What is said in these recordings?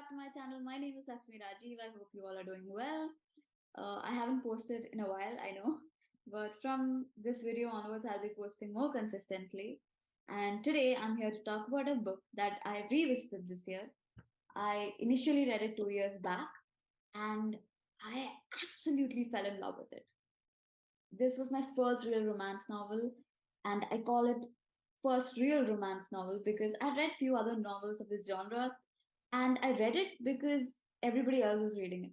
back to my channel. My name is Lakshmi Rajiv. I hope you all are doing well. I haven't posted in a while, I know, but from this video onwards, I'll be posting more consistently. And today I'm here to talk about a book that I revisited this year. I initially read it 2 years back and I absolutely fell in love with it. This was my first real romance novel, and I call it first real romance novel because I read few other novels of this genre and I read it because everybody else was reading it.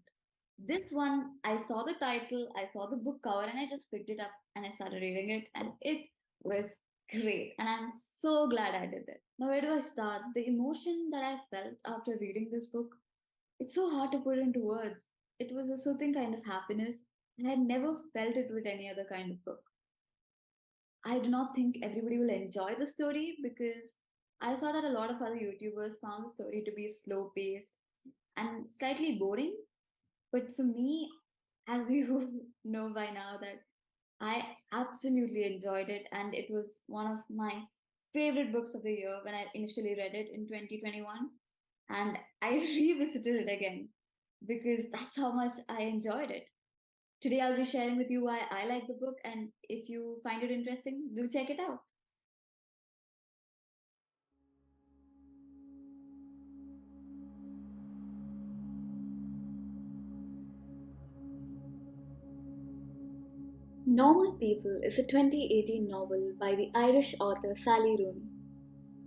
This one, I saw the title, I saw the book cover, and I just picked it up and I started reading it, and it was great. And I'm so glad I did it. Now, where do I start? The emotion that I felt after reading this book, it's so hard to put into words. It was a soothing kind of happiness, and I had never felt it with any other kind of book. I do not think everybody will enjoy the story because I saw that a lot of other YouTubers found the story to be slow paced and slightly boring. But for me, as you know by now, that I absolutely enjoyed it, and it was one of my favorite books of the year when I initially read it in 2021, and I revisited it again because that's how much I enjoyed it. Today, I'll be sharing with you why I like the book, and if you find it interesting, do check it out. Normal People is a 2018 novel by the Irish author Sally Rooney.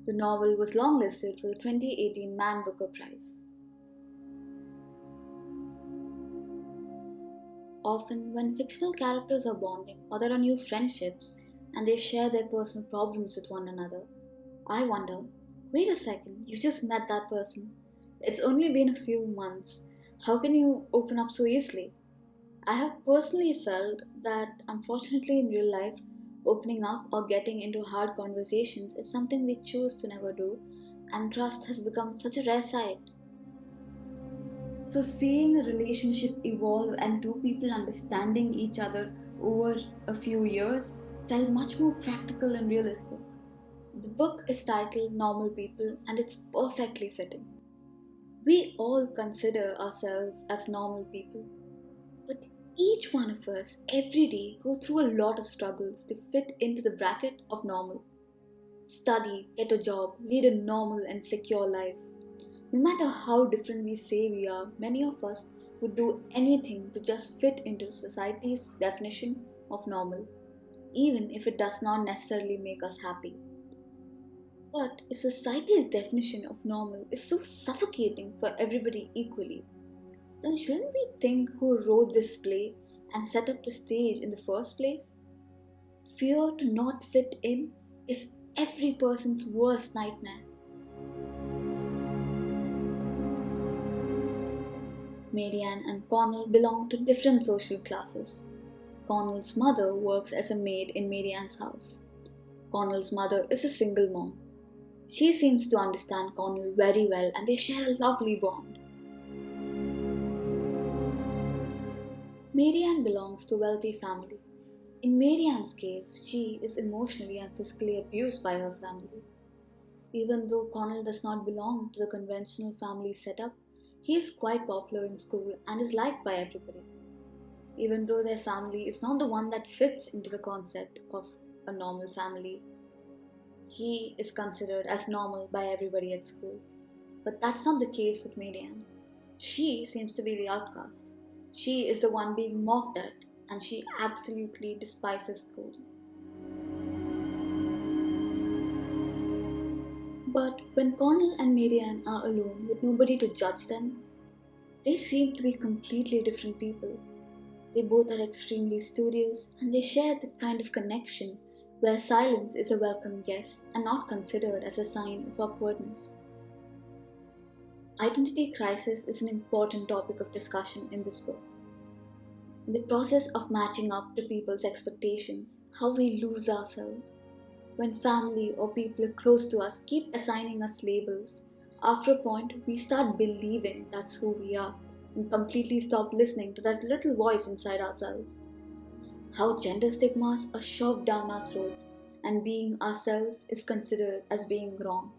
The novel was longlisted for the 2018 Man Booker Prize. Often, when fictional characters are bonding or there are new friendships and they share their personal problems with one another, I wonder, wait a second, you just met that person. It's only been a few months. How can you open up so easily? I have personally felt that, unfortunately, in real life, opening up or getting into hard conversations is something we choose to never do, and trust has become such a rare sight. So, seeing a relationship evolve and two people understanding each other over a few years felt much more practical and realistic. The book is titled Normal People and it's perfectly fitting. We all consider ourselves as normal people, but each one of us every day go through a lot of struggles to fit into the bracket of normal. Study, get a job, lead a normal and secure life. No matter how different we say we are, many of us would do anything to just fit into society's definition of normal, even if it does not necessarily make us happy. But if society's definition of normal is so suffocating for everybody equally, then shouldn't we think who wrote this play and set up the stage in the first place? Fear to not fit in is every person's worst nightmare. Marianne and Connell belong to different social classes. Connell's mother works as a maid in Marianne's house. Connell's mother is a single mom. She seems to understand Connell very well and they share a lovely bond. Marianne belongs to a wealthy family. In Marianne's case, she is emotionally and physically abused by her family. Even though Connell does not belong to the conventional family setup, he is quite popular in school and is liked by everybody. Even though their family is not the one that fits into the concept of a normal family, he is considered as normal by everybody at school. But that's not the case with Marianne. She seems to be the outcast. She is the one being mocked at, and she absolutely despises school. But when Connell and Marianne are alone with nobody to judge them, they seem to be completely different people. They both are extremely studious and they share that kind of connection where silence is a welcome guest and not considered as a sign of awkwardness. Identity crisis is an important topic of discussion in this book. In the process of matching up to people's expectations, how we lose ourselves. When family or people close to us keep assigning us labels, after a point we start believing that's who we are and completely stop listening to that little voice inside ourselves. How gender stigmas are shoved down our throats and being ourselves is considered as being wrong.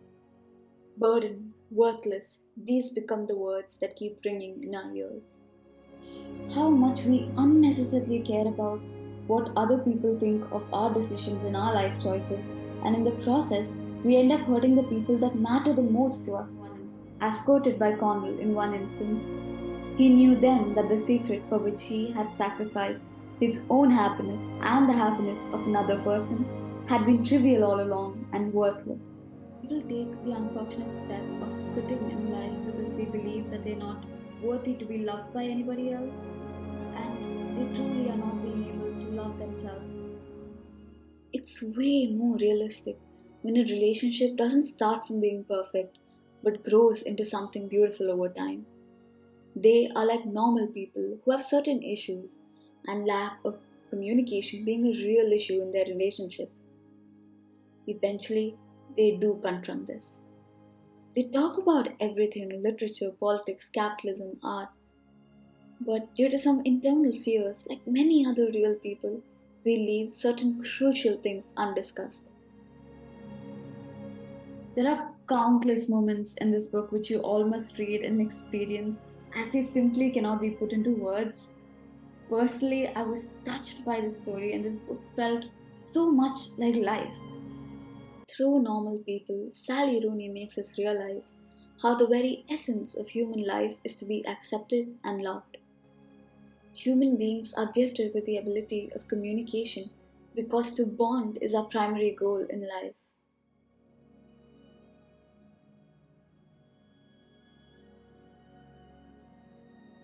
Burden, worthless. These become the words that keep ringing in our ears. How much we unnecessarily care about what other people think of our decisions and our life choices, and in the process, we end up hurting the people that matter the most to us. As quoted by Connell in one instance, he knew then that the secret for which he had sacrificed his own happiness and the happiness of another person had been trivial all along and worthless. People take the unfortunate step of quitting in life because they believe that they're not worthy to be loved by anybody else, and they truly are not being able to love themselves. It's way more realistic when a relationship doesn't start from being perfect but grows into something beautiful over time. They are like normal people who have certain issues, and lack of communication being a real issue in their relationship. Eventually, they do confront this. They talk about everything: literature, politics, capitalism, art, but due to some internal fears, like many other real people, they leave certain crucial things undiscussed. There are countless moments in this book which you all must read and experience, as they simply cannot be put into words. Personally, I was touched by the story, and this book felt so much like life. Through Normal People, Sally Rooney makes us realize how the very essence of human life is to be accepted and loved. Human beings are gifted with the ability of communication because to bond is our primary goal in life.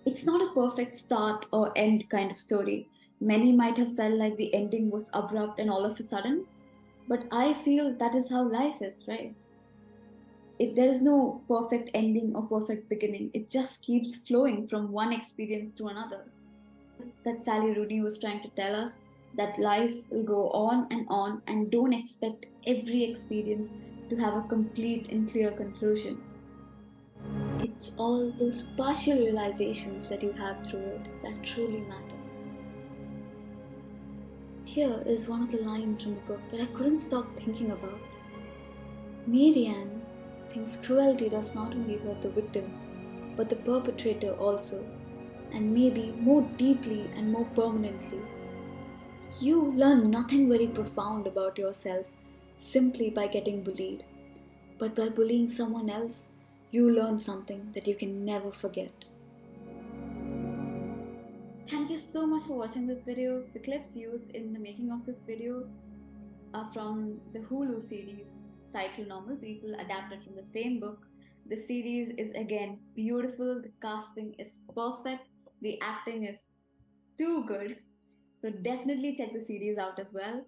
It's not a perfect start or end kind of story. Many might have felt like the ending was abrupt and all of a sudden, but I feel that is how life is, right? There is no perfect ending or perfect beginning. It just keeps flowing from one experience to another. That Sally Rooney was trying to tell us that life will go on, and don't expect every experience to have a complete and clear conclusion. It's all those partial realizations that you have through it that truly matters. Here is one of the lines from the book that I couldn't stop thinking about. Marianne thinks cruelty does not only hurt the victim, but the perpetrator also, and maybe more deeply and more permanently. You learn nothing very profound about yourself simply by getting bullied, but by bullying someone else, you learn something that you can never forget. Thank you so much for watching this video. The clips used in the making of this video are from the Hulu series titled Normal People, adapted from the same book. The series is again beautiful, the casting is perfect, the acting is too good. So definitely check the series out as well.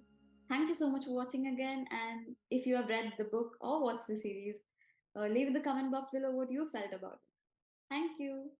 Thank you so much for watching again. And if you have read the book or watched the series, leave in the comment box below what you felt about it. Thank you.